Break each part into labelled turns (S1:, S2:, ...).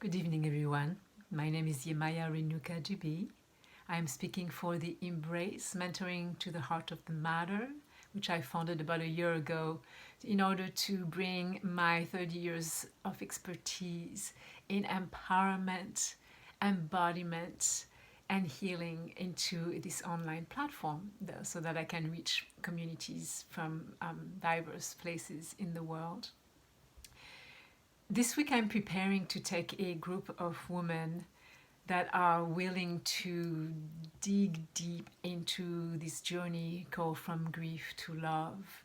S1: Good evening, everyone. My name is Yemaya Renuka Jibi. I am speaking for the Embrace Mentoring to the Heart of the Matter, which I founded about a year ago in order to bring my 30 years of expertise in empowerment, embodiment, and healing into this online platform so that I can reach communities from diverse places in the world. This week I'm preparing to take a group of women that are willing to dig deep into this journey called From Grief to Love.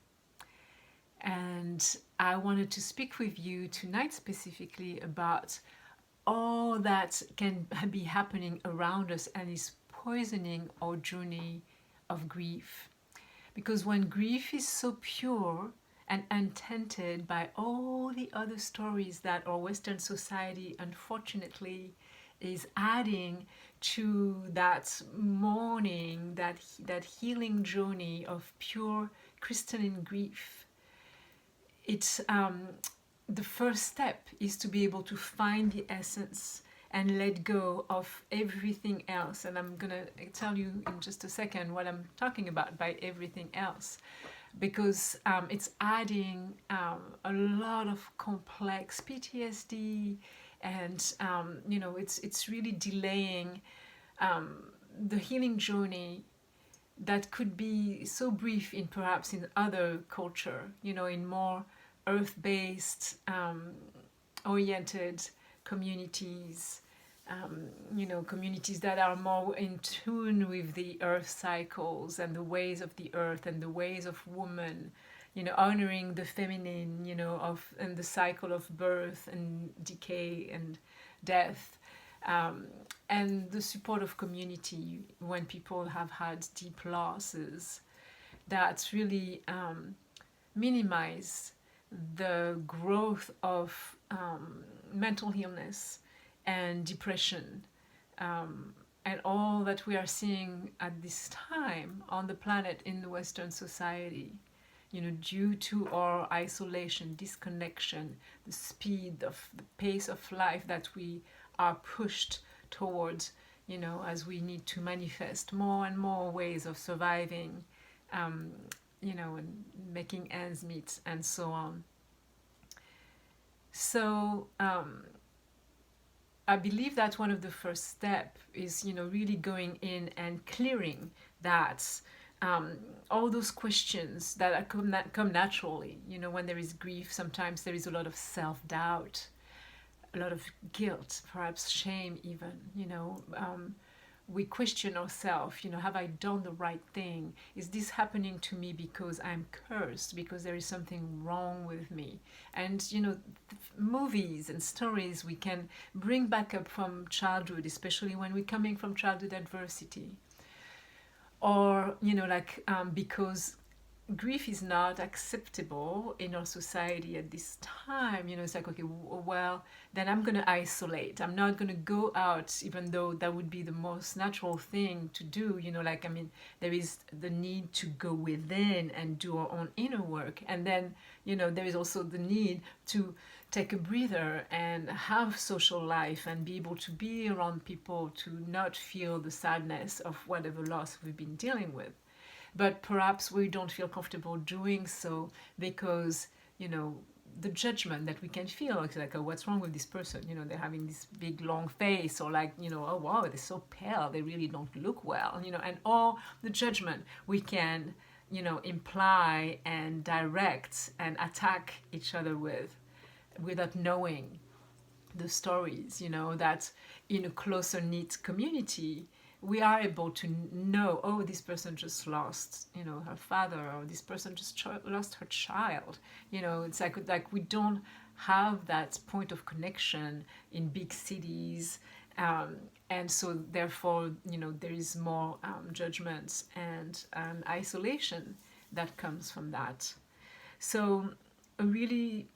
S1: And I wanted to speak with you tonight specifically about all that can be happening around us and is poisoning our journey of grief. Because when grief is so pure and untainted by all the other stories that our Western society unfortunately is adding to that mourning, that healing journey of pure crystalline grief, it's the first step is to be able to find the essence and let go of everything else. And I'm gonna tell you in just a second what I'm talking about by everything else, because it's adding a lot of complex PTSD, and it's really delaying the healing journey that could be so brief in perhaps in other culture, in more earth-based oriented communities, communities that are more in tune with the earth cycles and the ways of the earth and the ways of woman, honoring the feminine, and the cycle of birth and decay and death, and the support of community when people have had deep losses that really minimize the growth of mental illness and depression, and all that we are seeing at this time on the planet in the Western society, due to our isolation, disconnection, the speed of the pace of life that we are pushed towards, as we need to manifest more and more ways of surviving, and making ends meet and so on. So I believe that one of the first steps is, really going in and clearing that all those questions that come naturally. When there is grief, sometimes there is a lot of self-doubt, a lot of guilt, perhaps shame even, we question ourselves, have I done the right thing? Is this happening to me because I'm cursed, because there is something wrong with me? And, movies and stories we can bring back up from childhood, especially when we're coming from childhood adversity. Or, because grief is not acceptable in our society at this time, it's like, okay, well, then I'm going to isolate. I'm not going to go out, even though that would be the most natural thing to do. There is the need to go within and do our own inner work. And then, there is also the need to take a breather and have social life and be able to be around people, to not feel the sadness of whatever loss we've been dealing with. But perhaps we don't feel comfortable doing so because, the judgment that we can feel, it's like, oh, what's wrong with this person? They're having this big long face, or like, oh, wow, they're so pale, they really don't look well, and all the judgment we can, imply and direct and attack each other with, without knowing the stories, that in a closer knit community, we are able to know, oh, this person just lost, her father, or this person just lost her child. It's like we don't have that point of connection in big cities, and so therefore, there is more judgment and isolation that comes from that. So a really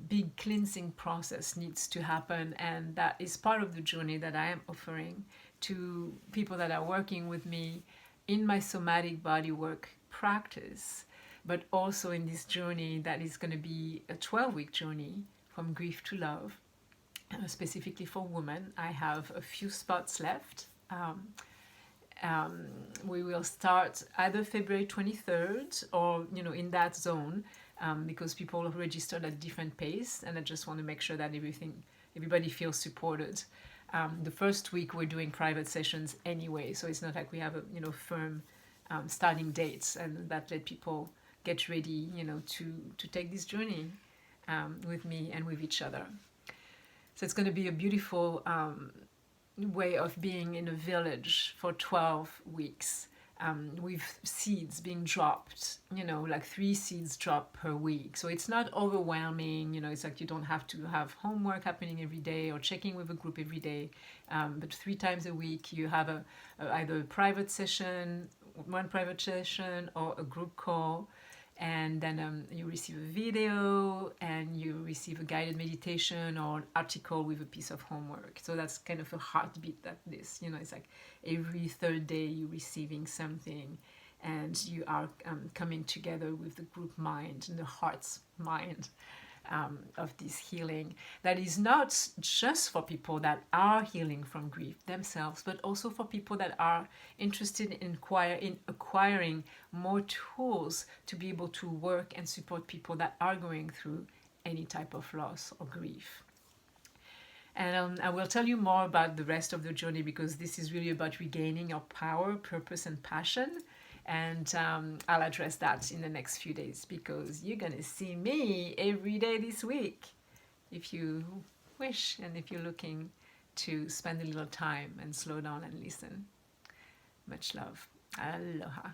S1: big cleansing process needs to happen, and that is part of the journey that I am offering to people that are working with me in my somatic bodywork practice, but also in this journey that is going to be a 12-week journey from grief to love, specifically for women. I have a few spots left. Um, we will start either February 23rd or, in that zone, because people have registered at different pace, and I just want to make sure that everybody feels supported. The first week we're doing private sessions anyway, so it's not like we have a firm starting dates, and that let people get ready, to take this journey with me and with each other. So it's going to be a beautiful way of being in a village for 12 weeks, with seeds being dropped, like 3 seeds dropped per week. So it's not overwhelming, it's like you don't have to have homework happening every day or checking with a group every day, but 3 times a week you have either a private session, one private session, or a group call. And then you receive a video, and you receive a guided meditation or an article with a piece of homework. So that's kind of a heartbeat that this, it's like every third day you're receiving something, and you are coming together with the group mind and the heart's mind of this healing that is not just for people that are healing from grief themselves, but also for people that are interested in acquiring more tools to be able to work and support people that are going through any type of loss or grief. And I will tell you more about the rest of the journey, because this is really about regaining our power, purpose, and passion. And I'll address that in the next few days, because you're going to see me every day this week, if you wish, and if you're looking to spend a little time and slow down and listen. Much love. Aloha.